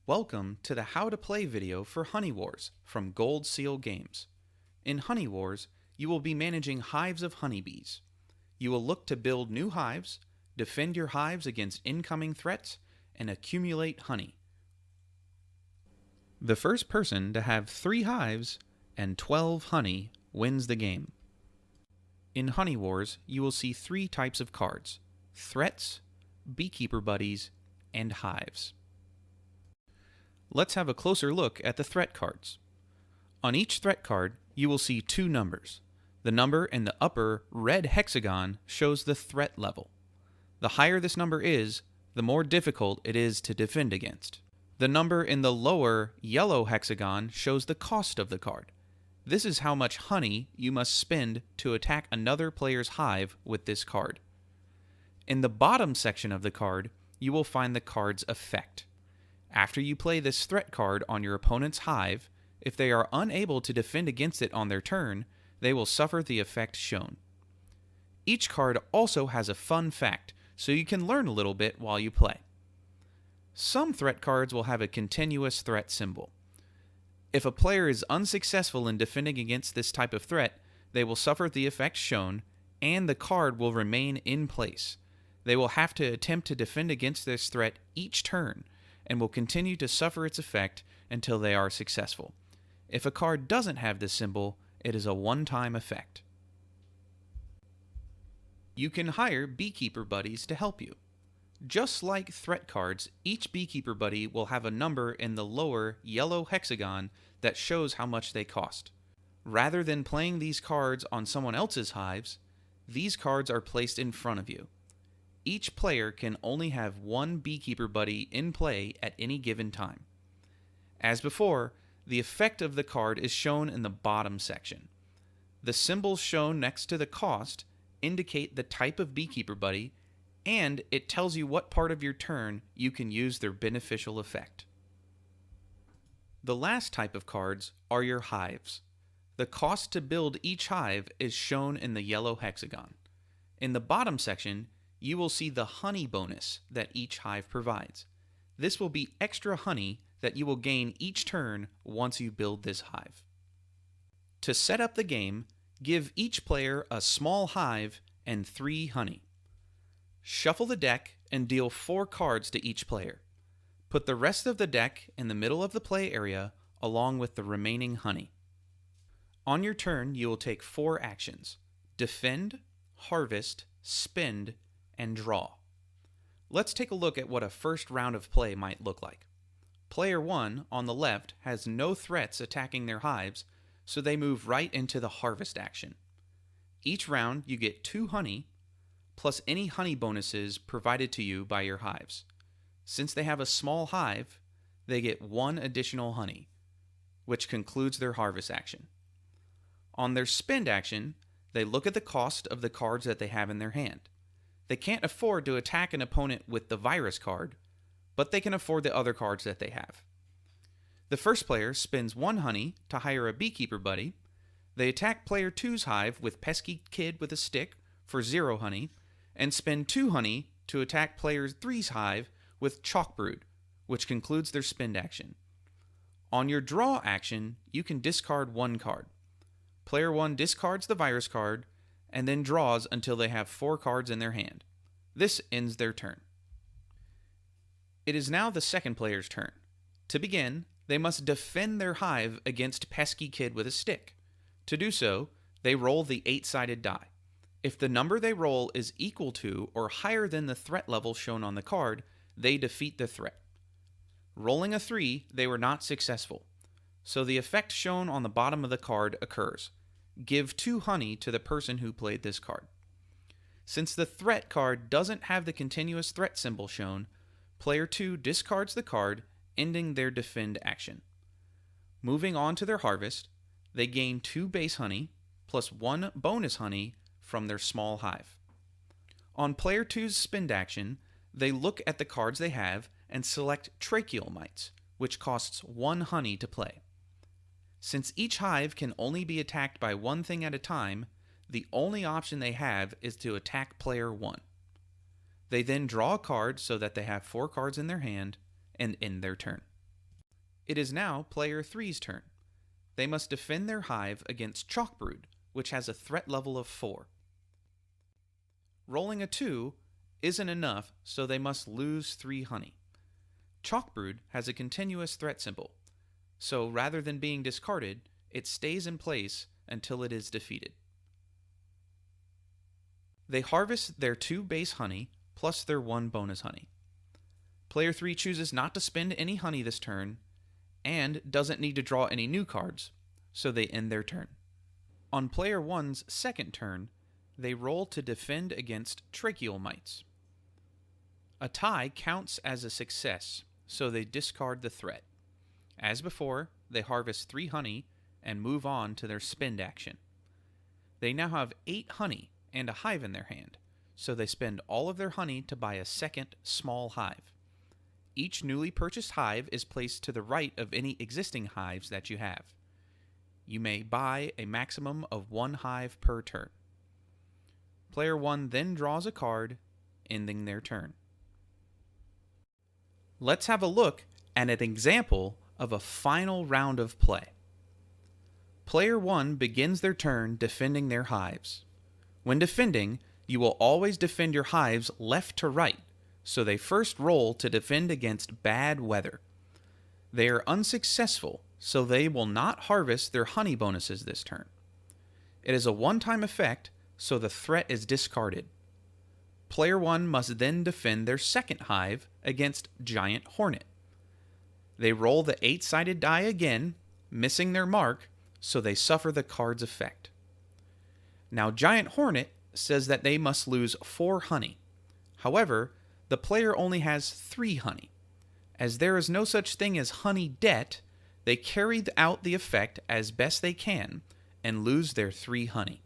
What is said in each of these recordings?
Welcome to the How to Play video for Honey Wars from Gold Seal Games. In Honey Wars, you will be managing hives of honeybees. You will look to build new hives, defend your hives against incoming threats, and accumulate honey. The first person to have 3 hives and 12 honey wins the game. In Honey Wars, you will see 3 types of cards: threats, beekeeper buddies, and hives. Let's have a closer look at the threat cards. On each threat card, you will see 2 numbers. The number in the upper red hexagon shows the threat level. The higher this number is, the more difficult it is to defend against. The number in the lower yellow hexagon shows the cost of the card. This is how much honey you must spend to attack another player's hive with this card. In the bottom section of the card, you will find the card's effect. After you play this threat card on your opponent's hive, if they are unable to defend against it on their turn, they will suffer the effect shown. Each card also has a fun fact, so you can learn a little bit while you play. Some threat cards will have a continuous threat symbol. If a player is unsuccessful in defending against this type of threat, they will suffer the effect shown, and the card will remain in place. They will have to attempt to defend against this threat each turn, and will continue to suffer its effect until they are successful. If a card doesn't have this symbol, it is a one-time effect. You can hire beekeeper buddies to help you. Just like threat cards, each beekeeper buddy will have a number in the lower yellow hexagon that shows how much they cost. Rather than playing these cards on someone else's hives, these cards are placed in front of you. Each player can only have 1 beekeeper buddy in play at any given time. As before, the effect of the card is shown in the bottom section. The symbols shown next to the cost indicate the type of beekeeper buddy, and it tells you what part of your turn you can use their beneficial effect. The last type of cards are your hives. The cost to build each hive is shown in the yellow hexagon. In the bottom section, you will see the honey bonus that each hive provides. This will be extra honey that you will gain each turn once you build this hive. To set up the game, give each player a small hive and 3 honey. Shuffle the deck and deal 4 cards to each player. Put the rest of the deck in the middle of the play area along with the remaining honey. On your turn, you will take 4 actions: defend, harvest, spend, and draw. Let's take a look at what a first round of play might look like. Player 1 on the left has no threats attacking their hives, so they move right into the harvest action. Each round you get 2 honey, plus any honey bonuses provided to you by your hives. Since they have a small hive, they get 1 additional honey, which concludes their harvest action. On their spend action, they look at the cost of the cards that they have in their hand. They can't afford to attack an opponent with the virus card, but they can afford the other cards that they have. The first player spends 1 honey to hire a beekeeper buddy. They attack player 2's hive with Pesky Kid with a stick for 0 honey, and spend 2 honey to attack player 3's hive with Chalkbrood, which concludes their spend action. On your draw action, you can discard 1 card. Player 1 discards the virus card, and then draws until they have 4 cards in their hand. This ends their turn. It is now the second player's turn. To begin, they must defend their hive against Pesky Kid with a stick. To do so, they roll the 8-sided die. If the number they roll is equal to or higher than the threat level shown on the card, they defeat the threat. Rolling a 3, they were not successful, so the effect shown on the bottom of the card occurs. Give 2 honey to the person who played this card. Since the threat card doesn't have the continuous threat symbol shown, player 2 discards the card, ending their defend action. Moving on to their harvest, they gain 2 base honey, plus 1 bonus honey from their small hive. On player 2's spend action, they look at the cards they have and select Tracheal Mites, which costs 1 honey to play. Since each hive can only be attacked by 1 thing at a time, the only option they have is to attack player 1. They then draw a card so that they have 4 cards in their hand and end their turn. It is now player 3's turn. They must defend their hive against Chalkbrood, which has a threat level of 4. Rolling a 2 isn't enough, so they must lose 3 honey. Chalkbrood has a continuous threat symbol, so rather than being discarded, it stays in place until it is defeated. They harvest their 2 base honey plus their 1 bonus honey. Player 3 chooses not to spend any honey this turn and doesn't need to draw any new cards, so they end their turn. On player 1's second turn, they roll to defend against tracheal mites. A tie counts as a success, so they discard the threat. As before, they harvest 3 honey and move on to their spend action. They now have 8 honey and a hive in their hand, so they spend all of their honey to buy a second small hive. Each newly purchased hive is placed to the right of any existing hives that you have. You may buy a maximum of 1 hive per turn. Player 1 then draws a card, ending their turn. Let's have a look at an example of a final round of play. Player 1 begins their turn defending their hives. When defending, you will always defend your hives left to right, so they first roll to defend against bad weather. They are unsuccessful, so they will not harvest their honey bonuses this turn. It is a one-time effect, so the threat is discarded. Player 1 must then defend their second hive against Giant Hornet. They roll the 8-sided die again, missing their mark, so they suffer the card's effect. Now Giant Hornet says that they must lose 4 honey. However, the player only has 3 honey. As there is no such thing as honey debt, they carry out the effect as best they can and lose their 3 honey.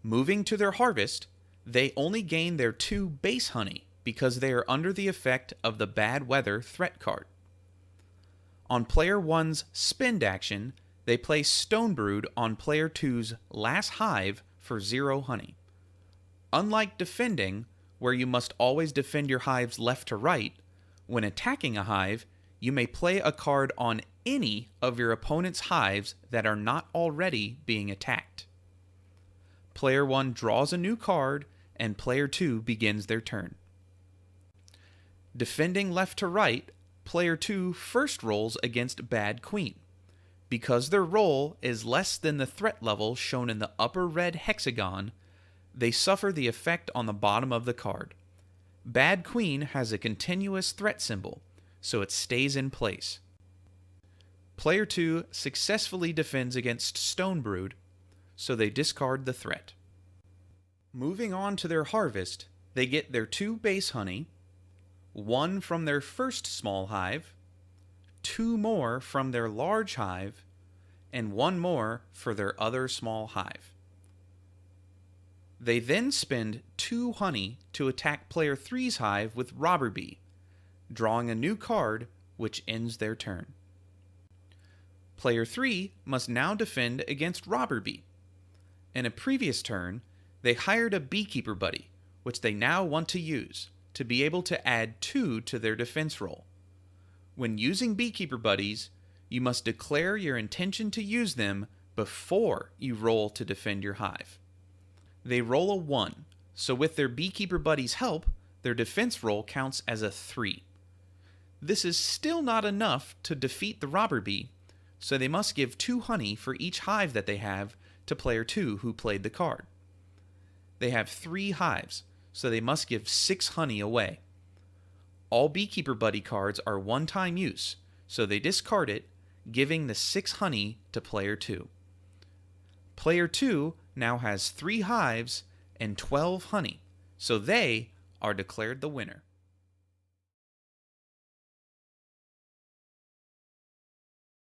Moving to their harvest, they only gain their 2 base honey because they are under the effect of the bad weather threat card. On player 1's spend action, they place Stonebrood on player 2's last hive for 0 honey. Unlike defending, where you must always defend your hives left to right, when attacking a hive, you may play a card on any of your opponent's hives that are not already being attacked. Player 1 draws a new card, and player 2 begins their turn. Defending left to right, player 2 first rolls against Bad Queen. Because their roll is less than the threat level shown in the upper red hexagon, they suffer the effect on the bottom of the card. Bad Queen has a continuous threat symbol, so it stays in place. Player 2 successfully defends against Stonebrood, so they discard the threat. Moving on to their harvest, they get their 2 base honey, 1 from their first small hive, 2 more from their large hive, and 1 more for their other small hive. They then spend 2 honey to attack player 3's hive with Robber Bee, drawing a new card which ends their turn. Player 3 must now defend against Robber Bee. In a previous turn, they hired a beekeeper buddy, which they now want to use, to be able to add 2 to their defense roll. When using beekeeper buddies, you must declare your intention to use them before you roll to defend your hive. They roll a 1, so with their beekeeper buddy's help, their defense roll counts as a 3. This is still not enough to defeat the Robber Bee, so they must give 2 honey for each hive that they have to player 2 who played the card. They have 3 hives, so they must give 6 honey away. All beekeeper buddy cards are one-time use, so they discard it, giving the 6 honey to player 2. Player 2 now has 3 hives and 12 honey, so they are declared the winner.